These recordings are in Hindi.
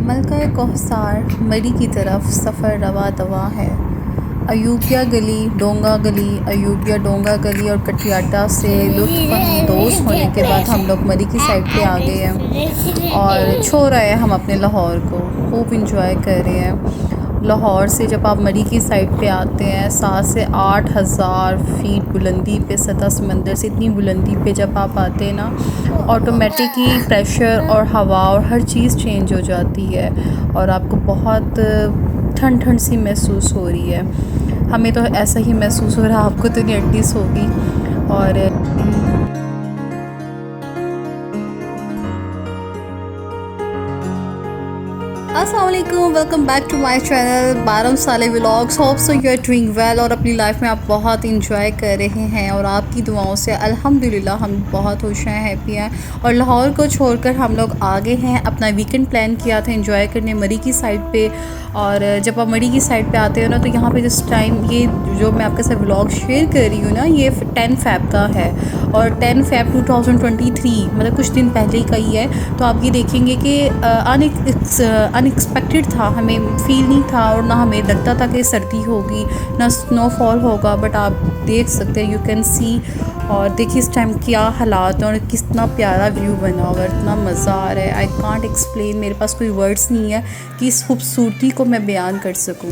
मलका कोहसार मरी की तरफ सफ़र रवा दवा है। अयूबिया गली, डोंगा गली, अयूबिया डोंगा गली और कटियाटा से लुत्फ़अंदोज़ होने के बाद हम लोग मरी की साइड पे आ गए हैं और छो रहे हैं हम अपने लाहौर को, खूब इंजॉय कर रहे हैं। लाहौर से जब आप मरी की साइड पे आते हैं 7 से 8 हज़ार फीट बुलंदी पे, सतह समंदर से इतनी बुलंदी पे जब आप आते हैं ना, ऑटोमेटिकली प्रेशर और हवा और हर चीज़ चेंज हो जाती है और आपको बहुत ठंड ठंड सी महसूस हो रही है। हमें तो ऐसा ही महसूस हो रहा है, आपको तो नहीं एटलीस्ट होगी। और अस्सलाम वालेकुम, welcome back to my channel 12 साले vlogs. Hope so you are doing well और अपनी लाइफ में आप बहुत इंजॉय कर रहे हैं और आपकी दुआओं से अल्हम्दुलिल्लाह हम बहुत खुश हैं, हैप्पी हैं। और लाहौर को छोड़कर हम लोग आगे हैं, अपना वीकेंड प्लान किया था इंजॉय करने मरी की साइड पे। और जब आप मरी की साइड पे आते हो ना, तो यहाँ पे जिस टाइम ये जो मैं आपके साथ व्लॉग शेयर कर रही हूँ ना, ये 10 फ़ेब का है और 10 फ़ेब 2023 मतलब कुछ दिन पहले का ही है। तो आप ये देखेंगे कि अनएक्सपेक्टेड था, हमें फ़ील नहीं था और ना हमें लगता था कि सर्दी होगी ना स्नोफॉल होगा, बट आप देख सकते हैं, यू कैन सी। और देखिए इस टाइम क्या हालात हैं और कितना प्यारा व्यू बना हुआ है, इतना मज़ा आ रहा है। आई कांट एक्सप्लेन, मेरे पास कोई वर्ड्स नहीं है कि इस खूबसूरती को मैं बयान कर सकूं।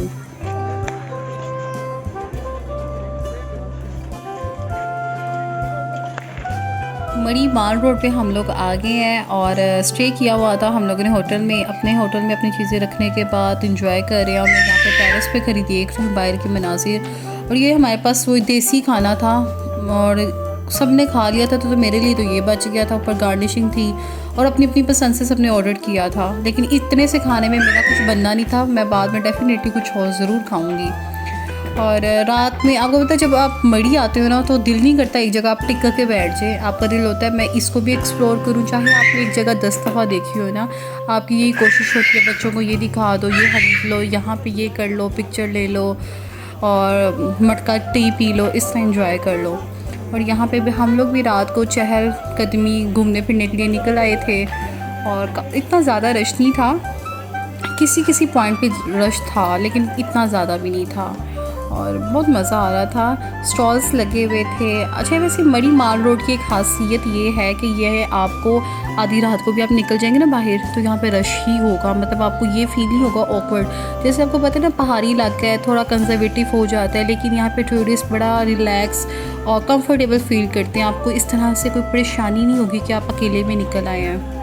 मरी माल रोड पे हम लोग आ गए हैं और स्टे किया हुआ था हम लोगों ने होटल में। अपने होटल में अपनी चीज़ें रखने के बाद इंजॉय कर रहे हैं और मैं यहाँ पे टेरेस पे खड़ी देख रही हूँ बाहर की मनाजिर। और ये हमारे पास वो देसी खाना था और सब ने खा लिया था, तो मेरे लिए तो ये बच गया था। ऊपर गार्निशिंग थी और अपनी अपनी पसंद से सबने ऑर्डर किया था, लेकिन इतने से खाने में मेरा कुछ बनना नहीं था। मैं बाद में डेफिनेटली कुछ और ज़रूर खाऊँगी। और रात में आपको पता है, जब आप मड़ी आते हो ना, तो दिल नहीं करता एक जगह आप टिक के बैठ जाए। आपका दिल होता है मैं इसको भी एक्सप्लोर करूं। चाहे आपने एक जगह 10 दफ़ा देखी हो ना, आपकी यही कोशिश होती है बच्चों को ये दिखा दो, ये खरीद लो, यहाँ पे ये कर लो, पिक्चर ले लो और मटका टी पी लो, इस तरह इंजॉय कर लो। और यहाँ पे भी हम लोग भी रात को चहल कदमी घूमने फिरने के लिए निकल आए थे और इतना ज़्यादा रश नहीं था, किसी किसी पॉइंट पे रश था लेकिन इतना ज़्यादा भी नहीं था और बहुत मज़ा आ रहा था। स्टॉल्स लगे हुए थे। अच्छा, वैसे मरी माल रोड की एक खासियत ये है कि यह आपको आधी रात को भी आप निकल जाएंगे ना बाहर, तो यहाँ पे रश ही होगा। मतलब आपको ये फील नहीं होगा ऑकवर्ड। जैसे आपको पता है ना, पहाड़ी इलाका है, थोड़ा कंजर्वेटिव हो जाता है, लेकिन यहाँ पे टूरिस्ट बड़ा रिलैक्स और कंफर्टेबल फील करते हैं। आपको इस तरह से कोई परेशानी नहीं होगी कि आप अकेले में निकल आए हैं।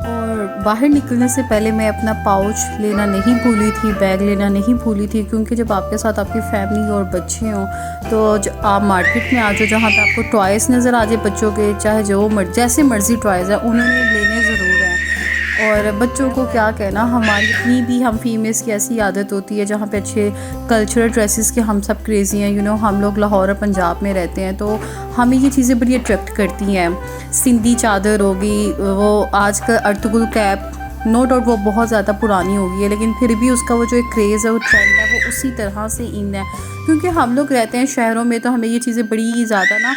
और बाहर निकलने से पहले मैं अपना पाउच लेना नहीं भूली थी, बैग लेना नहीं भूली थी, क्योंकि जब आपके साथ आपकी फैमिली और बच्चे हों तो आप मार्केट में आ जाओ जहाँ पे आपको टॉयज़ नज़र आ जाए बच्चों के, चाहे जो जैसे मर्ज़ी टॉयज़ है उन्होंने लेने ज़रूर हैं। और बच्चों को क्या कहना, हमारी इतनी भी हम फीमेल्स की ऐसी आदत होती है जहाँ पे अच्छे कल्चरल ड्रेसेस के हम सब क्रेज़ी हैं। यू नो, हम लोग लाहौर और पंजाब में रहते हैं, तो हमें ये चीज़ें बड़ी अट्रैक्ट करती हैं। सिंधी चादर होगी, वो आजकल अर्तुगरुल कैप, नो डाउट वो बहुत ज़्यादा पुरानी हो गई है, लेकिन फिर भी उसका वो जो एक क्रेज़ है, वो ट्रेंड है, वो उसी तरह से इन है। क्योंकि हम लोग रहते हैं शहरों में, तो हमें ये चीज़ें बड़ी ज़्यादा ना,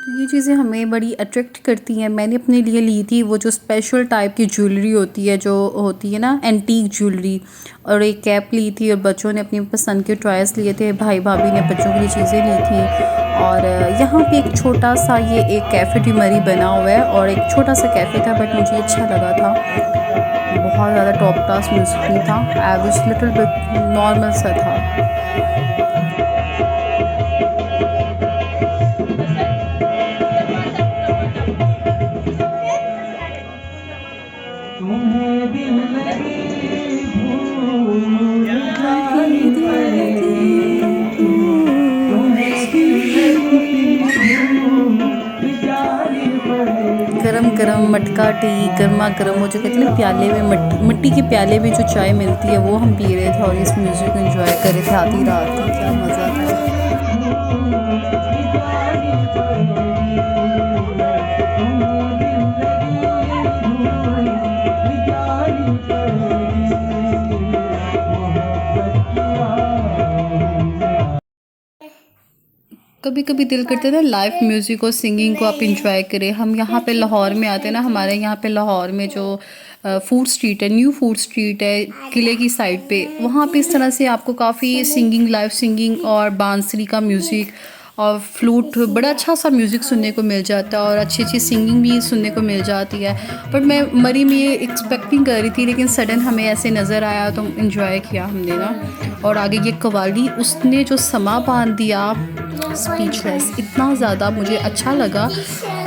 तो ये चीज़ें हमें बड़ी अट्रैक्ट करती हैं। मैंने अपने लिए ली थी वो जो स्पेशल टाइप की ज्वेलरी होती है, जो होती है ना एंटीक ज्वेलरी, और एक कैप ली थी। और बच्चों ने अपनी पसंद के टॉयज़ लिए थे, भाई भाभी ने बच्चों के लिए चीज़ें ली थी। और यहाँ पे एक छोटा सा ये एक कैफ़े डी मरी बना हुआ है और एक छोटा सा कैफ़े था, बट मुझे अच्छा लगा था। बहुत ज़्यादा टॉप क्लास म्यूज़िक नहीं था, एवरेज लिटिल बिट नॉर्मल सा था। गरम गरम मटका टी, गर्मा गर्म, वो जो कहते हैं ना प्याले में, मिट्टी के प्याले में जो चाय मिलती है, वो हम पी रहे थे और इस म्यूज़िक को एंजॉय कर रहे थे आधी रात को। क्या मज़ा था। कभी कभी दिल करता है ना लाइव म्यूज़िक और सिंगिंग को आप इंजॉय करें। हम यहाँ पे लाहौर में आते हैं ना, हमारे यहाँ पे लाहौर में जो फूड स्ट्रीट है, न्यू फूड स्ट्रीट है किले की साइड पे, वहाँ पे इस तरह से आपको काफ़ी सिंगिंग, लाइव सिंगिंग और बांसुरी का म्यूज़िक और फ्लूट, बड़ा अच्छा सा म्यूज़िक सुनने को मिल जाता है और अच्छी अच्छी सिंगिंग भी सुनने को मिल जाती है। बट मैं मरी में ये एक्सपेक्ट नहीं कर रही थी, लेकिन सडन हमें ऐसे नज़र आया तो इंजॉय किया हमने ना। और आगे ये कवाली उसने जो समा बांध दिया, स्पीचलेस, इतना ज़्यादा मुझे अच्छा लगा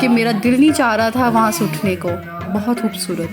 कि मेरा दिल नहीं चाह रहा था वहाँ से उठने को। बहुत खूबसूरत।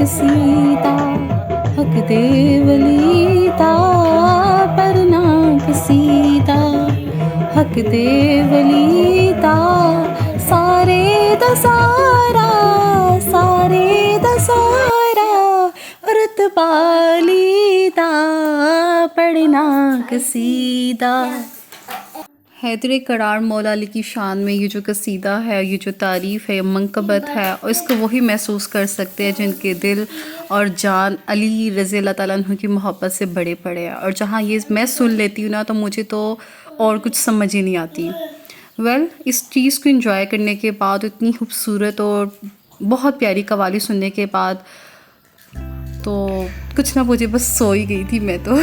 सीता हक देवलीता परनाक सीता हक देवलीता सारे दसारा रुतबालीता परनाक सीता। हैदर करार मौला अली की शान में ये जो कसीदा है, ये जो तारीफ़ है, मनक़बत है, और इसको वही महसूस कर सकते हैं जिनके दिल और जान अली रज़ी अल्लाह ताला अन्हु की मोहब्बत से बड़े पड़े हैं। और जहाँ ये मैं सुन लेती हूँ ना, तो मुझे तो और कुछ समझ ही नहीं आती। इस चीज़ को एंजॉय करने के बाद, इतनी खूबसूरत और बहुत प्यारी कवाली सुनने के बाद, तो कुछ ना मुझे बस सो ही गई थी मैं तो।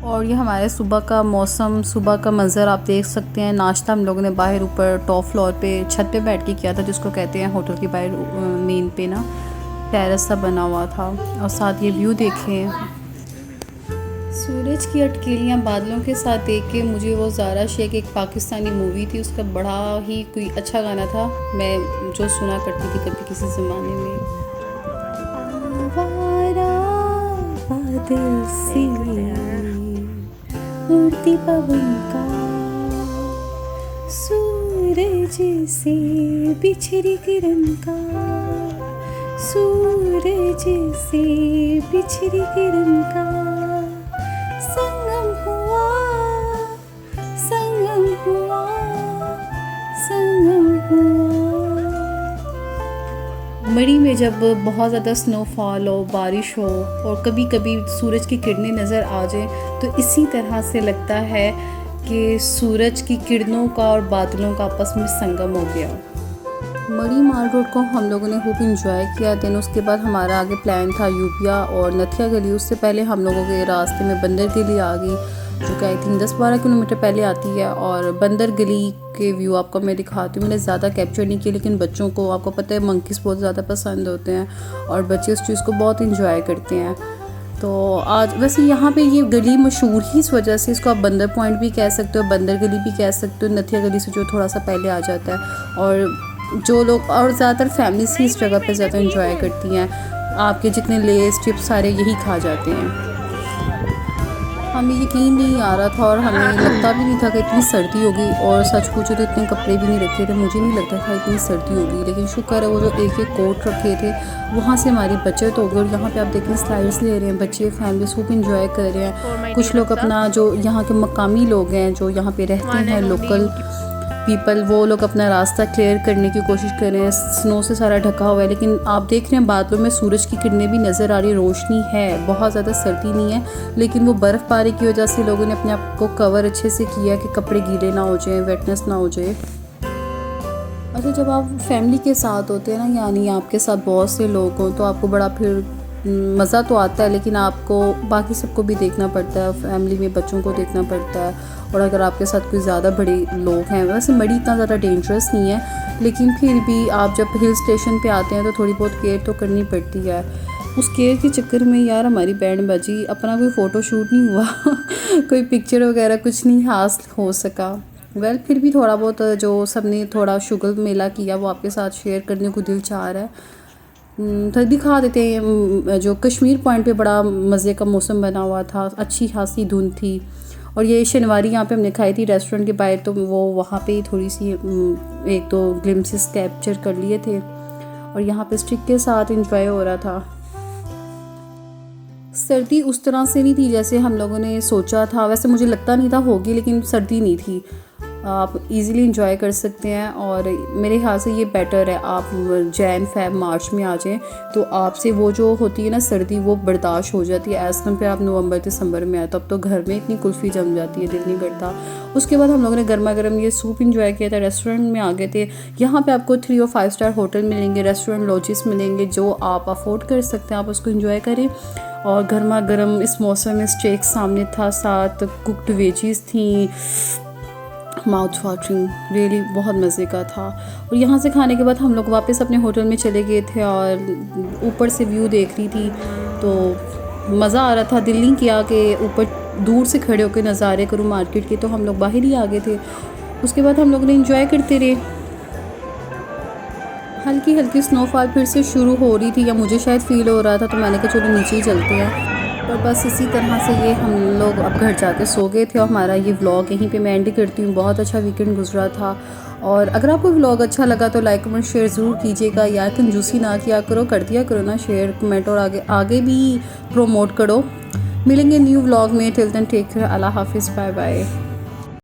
और ये हमारे सुबह का मौसम, सुबह का मंज़र आप देख सकते हैं। नाश्ता हम लोगों ने बाहर ऊपर टॉप फ्लोर पे छत पे बैठ के किया था, जिसको कहते हैं होटल के बाहर मेन पे ना टेरेस सा बना हुआ था। और साथ ये व्यू देखें, सूरज की अटकेलियाँ बादलों के साथ देख के मुझे वो ज़ारा शेख, एक पाकिस्तानी मूवी थी, उसका बड़ा ही कोई अच्छा गाना था, मैं जो सुना करती थी कभी किसी ज़माने में। उड़ती पवन का सूरज से बिछड़ी किरण का, सूरज से बिछड़ी किरण का संगम हुआ, संगम हुआ, संगम हुआ। मरी में जब बहुत ज़्यादा स्नोफॉल हो, बारिश हो और कभी कभी सूरज की किरणें नज़र आ जाए, तो इसी तरह से लगता है कि सूरज की किरणों का और बादलों का आपस में संगम हो गया। मरी माल रोड को हम लोगों ने खूब इंजॉय किया। देन उसके बाद हमारा आगे प्लान था यूबिया और नथिया गली। उससे पहले हम लोगों के रास्ते में बंदर गली आ गई, जो कि आई थिंक 10-12 किलोमीटर पहले आती है। और बंदर गली के व्यू आपको मैं दिखाती हूँ। मैंने ज़्यादा कैप्चर नहीं किया, लेकिन बच्चों को, आपको पता है, मंकीज़ बहुत ज़्यादा पसंद होते हैं और बच्चे उस चीज़ को बहुत इंजॉय करते हैं। तो आज वैसे यहाँ पे ये गली मशहूर ही इस वजह से, इसको आप बंदर पॉइंट भी कह सकते हो, बंदर गली भी कह सकते हो, नथिया गली से जो थोड़ा सा पहले आ जाता है। और जो लोग, और ज़्यादातर फैमिलीज ही इस जगह पे ज़्यादा इंजॉय करती हैं। आपके जितने लेस चिप्स सारे यही खा जाते हैं। हमें यकीन नहीं आ रहा था और हमें लगता भी नहीं था कि इतनी सर्दी होगी, और सच पूछो तो इतने कपड़े भी नहीं रखे थे, मुझे नहीं लगता था इतनी सर्दी होगी। लेकिन शुक्र है वो जो एक एक कोट रखे थे वहाँ से हमारी बचत हो गई। और यहाँ पे आप देखें स्लाइड्स ले रहे हैं बच्चे, फैमिली खूब इंजॉय कर रहे हैं। कुछ लोग अपना, जो यहाँ के मकामी लोग हैं, जो यहाँ पे रहते हैं, लोकल पीपल, वो लोग अपना रास्ता क्लियर करने की कोशिश कर रहे हैं। स्नो से सारा ढका हुआ है, लेकिन आप देख रहे हैं बादलों में सूरज की किरणें भी नज़र आ रही, रोशनी है, बहुत ज़्यादा सर्दी नहीं है। लेकिन वो बर्फ़बारी की वजह से लोगों ने अपने आप को कवर अच्छे से किया कि कपड़े गीले ना हो जाए, वेटनेस ना हो जाए। अच्छा, जब आप फैमिली के साथ होते हैं ना, यानी आपके साथ बहुत से लोग हों, तो आपको बड़ा फिर मज़ा तो आता है, लेकिन आपको बाकी सबको भी देखना पड़ता है, फैमिली में बच्चों को देखना पड़ता है। और अगर आपके साथ कोई ज़्यादा बड़े लोग हैं, वैसे मड़ी इतना ज़्यादा डेंजरस नहीं है, लेकिन फिर भी आप जब हिल स्टेशन पे आते हैं तो थोड़ी बहुत केयर तो करनी पड़ती है। उस केयर के चक्कर में यार हमारी बैंड बजी, अपना कोई फ़ोटो शूट नहीं हुआ कोई पिक्चर वगैरह कुछ नहीं हासिल हो सका। फिर भी थोड़ा बहुत जो सबने थोड़ा शुगर मेला किया वो आपके साथ शेयर करने को दिल चाह रहा है। तो दिखा देते हैं, जो कश्मीर पॉइंट पे बड़ा मज़े का मौसम बना हुआ था, अच्छी खासी धुंध थी। और ये शनिवारी यहाँ पे हमने खाई थी रेस्टोरेंट के बाहर, तो वो वहाँ पे थोड़ी सी एक दो ग्लिम्पसेस कैप्चर कर लिए थे और यहाँ पे स्टिक के साथ इंजॉय हो रहा था। सर्दी उस तरह से नहीं थी जैसे हम लोगों ने सोचा था, वैसे मुझे लगता नहीं था होगी, लेकिन सर्दी नहीं थी, आप इजीली इंजॉय कर सकते हैं। और मेरे ख्याल से ये बेटर है आप जैन फेब मार्च में आ जाएं, तो आपसे वो जो होती है ना सर्दी वो बर्दाश्त हो जाती है। एज़ कम्पेयर आप नवंबर दिसंबर में आए तो अब तो घर में इतनी कुल्फ़ी जम जाती है, दिल नहीं करता। उसके बाद हम लोगों ने गर्मा गर्म ये सूप इंजॉय किया था, रेस्टोरेंट में आ गए थे। यहाँ पे आपको 3 और 5 स्टार होटल मिलेंगे, रेस्टोरेंट लॉजेस मिलेंगे, जो आप अफोर्ड कर सकते हैं, आप उसको इंजॉय करें। और गर्मा गर्म इस मौसम में स्टेक सामने था, साथ कुकड वेजीज थी, माउथ वाटरिंग, रियली बहुत मज़े का था। और यहाँ से खाने के बाद हम लोग वापस अपने होटल में चले गए थे और ऊपर से व्यू देख रही थी तो मज़ा आ रहा था, दिल नहीं किया कि ऊपर दूर से खड़े होकर नज़ारे करूँ मार्केट के, तो हम लोग बाहर ही आ गए थे। उसके बाद हम लोग ने इंजॉय करते रहे। हल्की हल्की स्नोफॉल फिर से शुरू हो रही थी, या मुझे शायद फ़ील हो रहा था, तो मैंने कहा चलो नीचे ही चलते हैं। और बस इसी तरह से ये हम लोग अब घर जाके सो गए थे और हमारा ये व्लॉग यहीं पे मैं एंड करती हूँ। बहुत अच्छा वीकेंड गुजरा था, और अगर आपको व्लॉग अच्छा लगा तो लाइक कमेंट शेयर ज़रूर कीजिएगा। यार कंजूसी ना किया करो, कर दिया करो ना शेयर कमेंट, और आगे भी प्रमोट करो। मिलेंगे न्यू व्लॉग में, टिल देन टेक केयर, अल्लाह हाफिज़, बाय बाय।